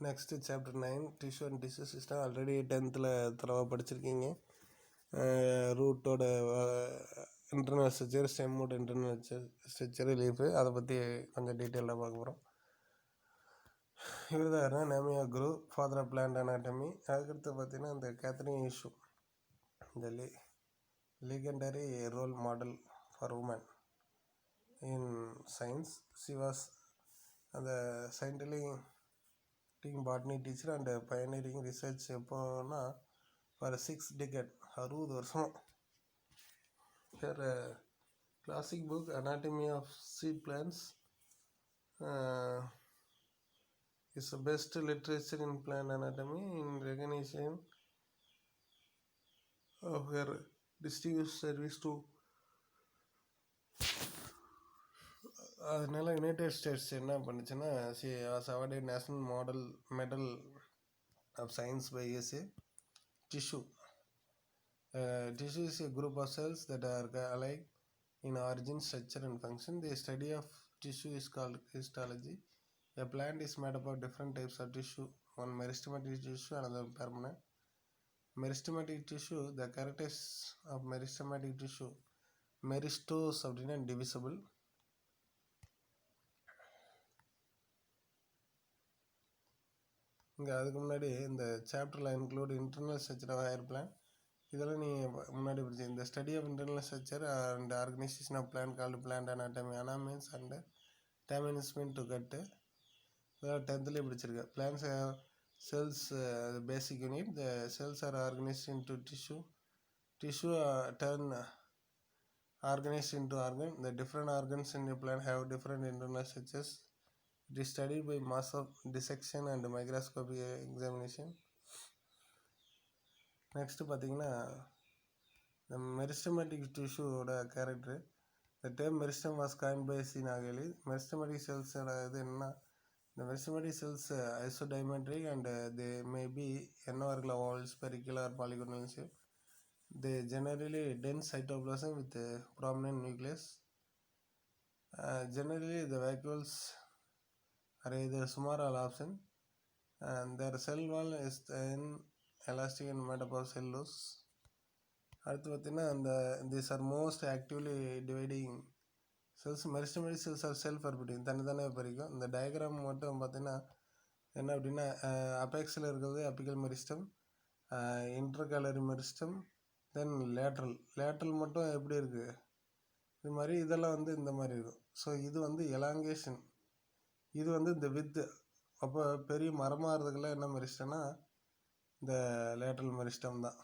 Next chapter 9 tissue and tissue system already 10th தடவை படிச்சிருக்கீங்க. ரூட்டோட இன்டர்னல் ஸ்ட்ரக்சர், ஸ்டெம்மோட இன்டர்னல் ஸ்ட்ரக்சர், லீஃபு அதை பற்றி கொஞ்சம் டீட்டெயிலாக பார்க்க போகிறோம். இவர் Nehemiah Grew, father of plant anatomy. அதுக்கடுத்து பார்த்தீங்கன்னா இந்த கேத்ரின் இஷ்யூ, இந்த legendary role model for women in science. She was the scientific botany teacher and pioneering research எப்போனா for 6 decades, 60 வருஷம். Her classic book Anatomy of Seed Plants is the best literature in plant anatomy in recognition of her distinguished service to அதனால United states என்ன பண்ணுச்சுன்னா, she was awarded national medal of science by USA. Tissue is a group of cells that are alike in origin, structure and function. The study of tissue is called histology. A plant is made up of different types of tissue, one meristematic tissue, another permanent. Meristematic tissue, the characters of meristematic tissue, meristose அப்படின்னா divisible. இங்கே அதுக்கு முன்னாடி இந்த சாப்டரில் include internal structure of hair plant. இதெல்லாம் நீ முன்னாடி படிச்சு இந்த study of internal structure and organisation of plant called plant anatomy. அனா மீன்ஸ் அண்ட் டேமின்ஸ் மீன் டு கட்டு. இதெல்லாம் 10th படிச்சிருக்க. Plants cells basic unit. The cells are organized into tissue turn organized into organ. The different organs in the plant have different internal structures. It is studied by mass of dissection and microscopic examination. Next பார்த்தீங்கன்னா the meristematic tissue ஓட character. The term meristem was coined by C. Nagali. Meristematic cells இது என்னன்னா, the meristematic cells isodiametric and they may be n-orbital oval, spherical or polygonal shape. They generally dense cytoplasm with a prominent nucleus. Generally the vacuoles are either small or absent, and their cell wall is thin, elastic and made up of cellulose. அடுத்து பார்த்தீங்கன்னா these are most actively dividing cells. Meristematic cells are self-repeating, தனித்தானே பிரிக்கும். இந்த diagram மட்டும் பார்த்தீங்கன்னா என்ன அப்படின்னா, அபெக்ஸில் இருக்கிறது apical meristem, intercalary meristem, தென் lateral மட்டும் எப்படி இருக்குது இது மாதிரி, இதெல்லாம் இந்த மாதிரி இருக்கும். ஸோ இது எலாங்கேஷன், இது இந்த வித்து. அப்போ பெரிய மரமாகிறதுக்கெல்லாம் என்ன மெரிஸ்டம்னா இந்த லேட்ரல் மெரிஸ்டம் தான்.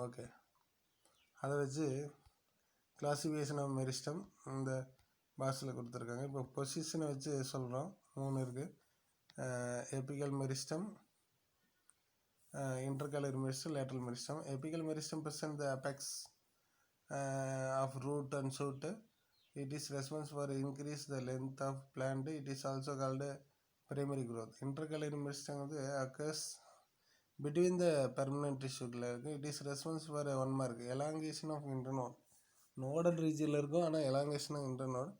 ஓகே, அதை வச்சு கிளாசிஃபிகேஷன் ஆஃப் மெரிஸ்டம் இந்த பாக்ஸில் கொடுத்துருக்காங்க. இப்போ பொசிஷனை வச்சு சொல்கிறோம். 3 இருக்குது. எபிக்கல் meristem, intercalary meristem, lateral meristem. Apical meristem present the apex of root and shoot. It is responsible for increase the length of plant. It is also called primary growth. Intercalary meristem occurs between the permanent tissue. It is responsible for 1 mark elongation of internode. Nodal region இருக்கும், ஆனால் elongation of internode.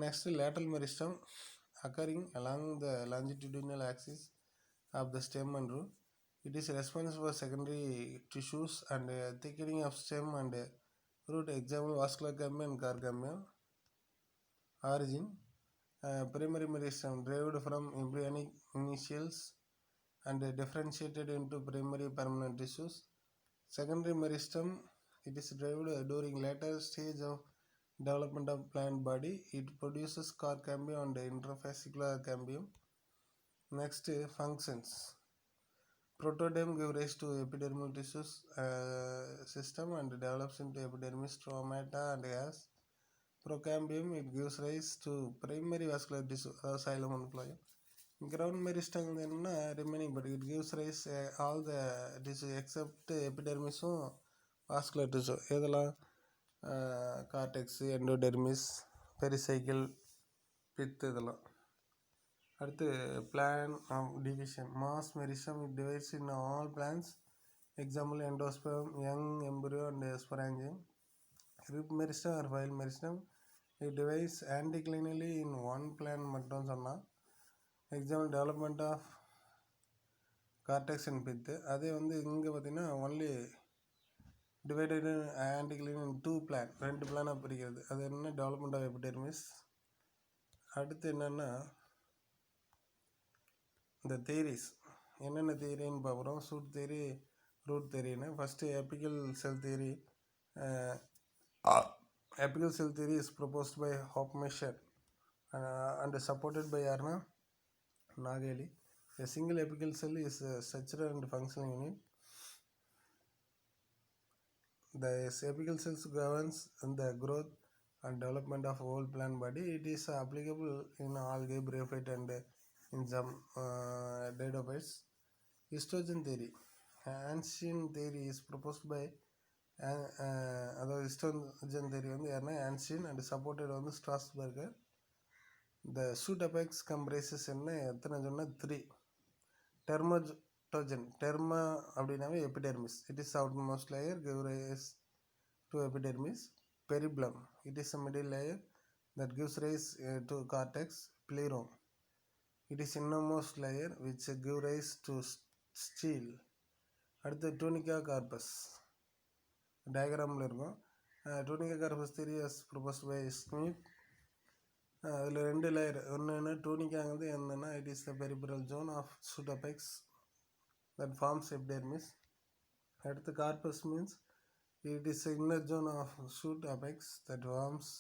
Next, lateral meristem occurring along the longitudinal axis of the stem and root. It is responsible for secondary tissues and thickening of stem and root. Example, vascular cambium and car cambium. Origin, primary meristem derived from embryonic initials and differentiated into primary permanent tissues. Secondary meristem, it is derived during later stage of development of plant body. It produces car cambium and interfascicular cambium. Next, functions. Protoderm gives rise to epidermal tissues system and develops into epidermis, stomata and has procambium. It gives rise to primary vascular tissue, xylem and phloem. Ground meristem என்னன்னா remaining, but it gives rise all the tissue except epidermis vascular tissue. இதெல்லாம் cortex, endodermis, pericycle, pith இதெல்லாம். அடுத்து plane of division. Mass meristem, it divides in all planes. Example endosperm, young embryo and sporangium. Rib meristem or file meristem, it divides anticlinally in 1 plane மட்டும் சொன்னால். Example development of cortex and pith. அதே வந்து இங்கே பார்த்தீங்கன்னா only divided anticline 2 plane, 2 பிளானாக பிரிக்கிறது. அது என்ன டெவலப்மெண்ட் ஆஃப் எபிடெர்மிஸ். அடுத்து என்னென்னா இந்த தேரிஸ் என்னென்ன தேரின்னு பார்க்குறோம். சூட் தேரி, ரூட் தேரின்னு. First apical cell theory. Apical cell theory is proposed by Hofmeister and supported by யாருன்னா Nageli. A single apical cell is a structural and functional unit. The apical cells governs the growth and development of whole plant body. It is applicable in algae, bryophyte and in some dendrophytes. Estrogen theory. Ancient theory is proposed by அதாவது estrogen theory வந்து யாருன்னா ancient and supported வந்து ஸ்ட்ராஸ்பர்கர். The shoot apex comprises என்ன எத்தனை சொன்னால் 3. Dermatogen, derma அப்படின்னாவே epidermis. It is outermost layer, give rise to epidermis. Periblem, it is a middle layer that gives rise to cortex. Plerome, it is innermost layer which give rise to stele. அடுத்து tunica corpus டயக்ராமில் இருக்கும். Tunica corpus theory was proposed by Smith. அதில் 2 லேயர். ஒன்று டூனிக்காங்கிறது என்னென்னா it is the peripheral zone of shoot apex that forms epidermis. அடுத்து corpus means it is inner zone of shoot apex that forms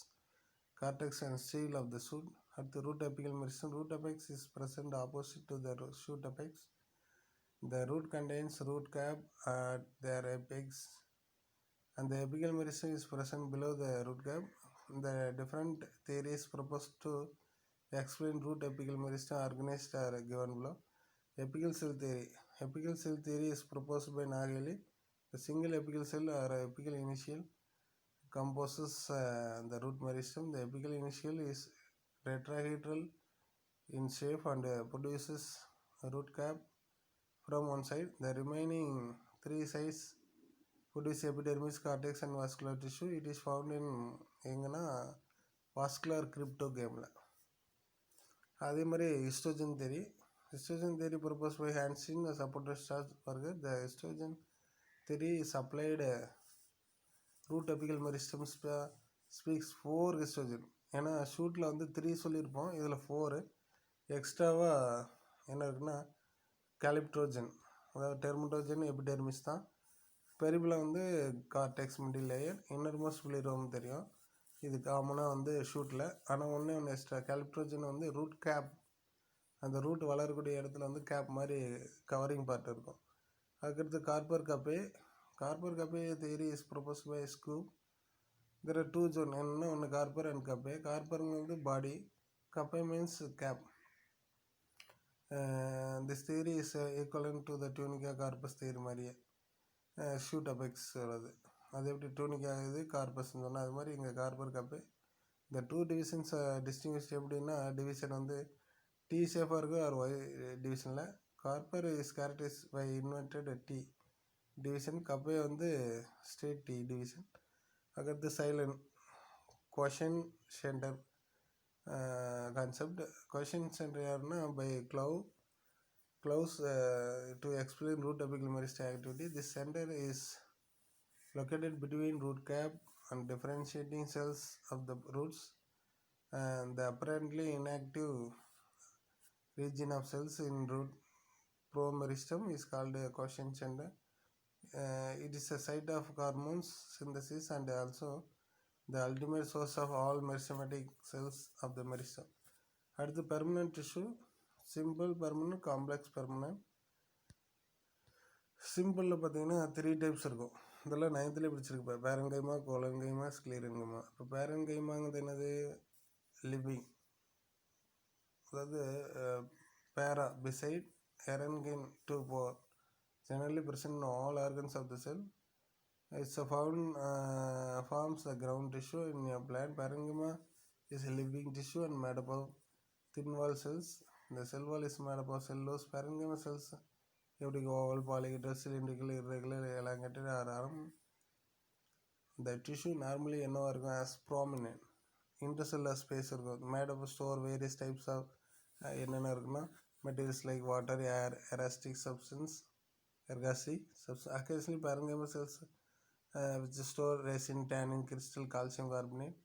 cortex and stele of the shoot. அடுத்து root apical meristem. Root apex is present opposite to the shoot apex. The root contains root cap at their apex and the apical meristem is present below the root cap. The different theories proposed to explain root apical meristem organized are given below. Apical cell theory. Apical cell theory is proposed by Nagali. The single apical cell or apical initial composes the root meristem. The apical initial is tetrahedral in shape and produces a root cap from one side. The remaining 3 sides produce epidermis, cortex and vascular tissue. It is found in எங்கன்னா vascular கிரிப்டோகேமில். அதே மாதிரி histogen theory. Histogen theory proposed by Hanstein supported Strasburger. The histogen theory is applied root apical meristem speaks 4 histogen. ஏன்னா ஷூட்டில் வந்து 3 சொல்லியிருப்போம், இதில் 4 எக்ஸ்ட்ராவாக என்ன இருக்குன்னா கேலிப்ட்ரோஜன், அதாவது டெர்மட்டோஜன் எபிடெர்மிஸ் தான். பெரிபிளம் வந்து கார்டெக்ஸ் மிடில் லேயர். இன்னர்மோஸ்ட் பிளேரோம் தெரியும், இது காமனாக வந்து ஷூட்டில். ஆனால் ஒன்று எக்ஸ்ட்ரா கேலிப்ட்ரோஜன் வந்து ரூட் கேப், அந்த ரூட் வளரக்கூடிய இடத்துல வந்து கேப் மாதிரி கவரிங் பார்ட் இருக்கும். அதுக்கடுத்து Korper Kappe. Korper Kappe theory is proposed by Schuepp. இதில் 2 ஜோன் என்னென்னா ஒன்று கார்பர் அண்ட் கப்பே. கார்பருங்க வந்து body, Kappe means cap. This theory is equivalent to the tunica corpus theory மாதிரியே ஷூட் அபெக்ஸ் வருது. அது எப்படி டூனிக் ஆகுது கார்பஸ்ன்னு சொன்னால் அது மாதிரி இங்கே கார்பர் கப்பு. இந்த 2 டிவிஷன்ஸ் டிஸ்டிங்விஷ்ட் எப்படின்னா டிவிஷன் வந்து டி ஷேப்பாக இருக்கும் ஒரு ஒய் டிவிஷனில். Korper is characterize by inverted T division. Kappe வந்து ஸ்ட்ரெயிட் டி டிவிஷன். அதுக்கடுத்து சைலண்ட் கொஷன் சென்டர் கான்செப்ட். கொஷன் சென்டர் யாருன்னா by Klaus to explain root apical meristem activity. This center is located between root cap and differentiating cells of the roots, and the apparently inactive region of cells in root promeristem is called a Cochin center. It is a site of hormones synthesis and also the ultimate source of all meristematic cells of the meristem. At the permanent tissue, simple permanent, complex permanent. சிம்பிளில் பார்த்தீங்கன்னா 3 types இருக்கும். இதெல்லாம் 9th பிடிச்சிருக்கு. Parenchyma, collenchyma, sclerenchyma. இப்போ பேரன்கைமாங்கிறது என்னது? Living, அதாவது para beside எரன்கைன் டு போர் generally present in all organs of the cell. It's a forms the ground tissue in a plant. Parenchyma is a living tissue and made up of thin wall cells. The cell wall is made up of cellulose. Parenchyma cells எப்படி oval, polyhedral, cylindrical, irregular, elongated or arm. The tissue normally என்னவா இருக்கும்? As prominent intercellular space இருக்கும். Made up of store various types of என்னென்ன இருக்குன்னா materials like water, air, ergastic substance. Occasionally parenchyma cells which store resin, tannin, crystal, calcium carbonate,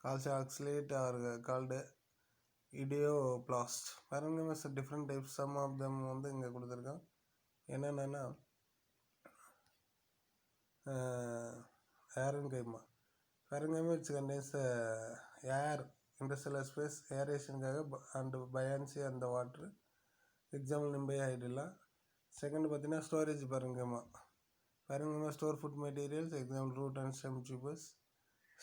calcium oxalate are called idioblast. Parenchyma different types. Some of them வந்து இங்கே கொடுத்துருக்கோம். என்னென்னா parenchyma which contains air, interstellar space, aeration and buoyancy and the water. Example nimbai hydrilla. Second பார்த்தீங்கன்னா storage parenchyma store food materials. Example root and stem tubers.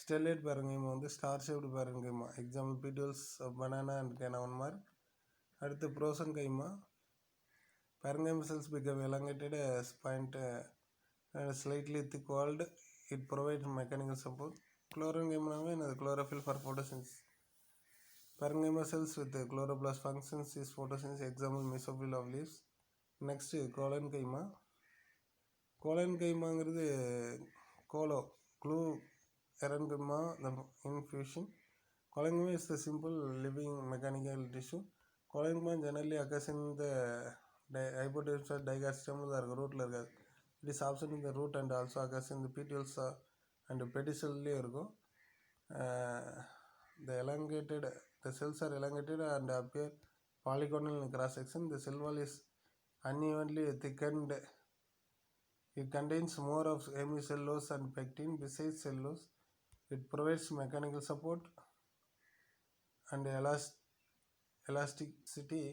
Stellate parenchyma வந்து star shaped parenchyma. Example petals of banana and cannavanmar. அடுத்து prosenchyma. Parenchyma cells become elongated as point and slightly thick walled. It provides mechanical support. Chlorenchyma is chlorophyll for photosynthesis. Parenchyma cells with chloroplast functions is photosynthesis. Example mesophyll of leaves. Next collenchyma. Collenchyma is glue parenchyma in fusion. Collenchyma is the simple living mechanical tissue. Collenchyma generally occurs in the hypodermis or digastem root. It is absent in the root and also occurs in the petals and pedicel. The cells are elongated and appear polygonal in cross section. The cell wall is unevenly thickened. It contains more of hemicellulose and pectin besides cellulose. It provides mechanical support and elasticity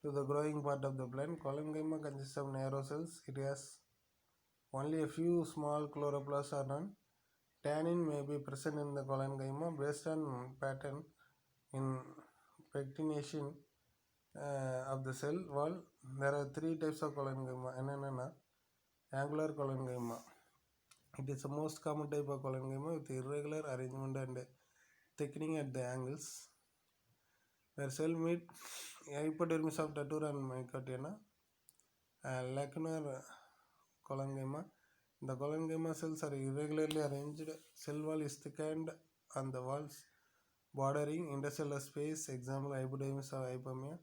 to the growing part of the plant. Collenchyma consists of narrow cells. It has only a few small chloroplasts or none. Tannin may be present in the collenchyma based on pattern in pectination of the cell wall. There are three types of collenchyma. Angular collenchyma. It is the most common type of collenchyma with irregular arrangement and thickening at the angles. Where cell meet hypodermis of datura and mycotina. Lacunar collenchyma. The collenchyma cells are irregularly arranged. Cell wall is thickened on the walls bordering interstellar space. Example hypodermis of hypomia.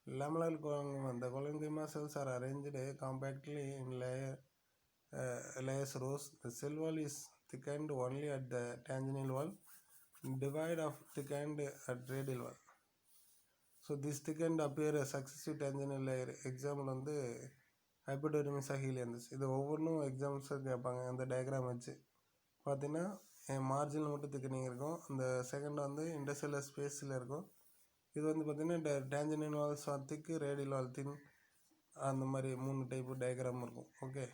Lamellar collenchyma. The collenchyma cells are arranged compactly in layers rows. The cell wall is thickened only at the tangential wall. Divide of thickened at radial wall. So this thickened appear a successive tangential layer. Example வந்து hypodermis helians. இது ஒவ்வொன்றும் எக்ஸாம்பிள்ஸாக கேட்பாங்க. அந்த diagram வச்சு பார்த்தீங்கன்னா மார்ஜினில் மட்டும் thickening இருக்கும். அந்த செகண்ட் வந்து இண்டஸ்ட்ரியல் ஸ்பேஸில் இருக்கும். இது வந்து பார்த்திங்கன்னா டேஞ்சனின் வால்ஸ் திக்கு, ரேடியல் வால் தின், அந்த மாதிரி 3 டைப்பு டயக்ராம் இருக்கும். ஓகே.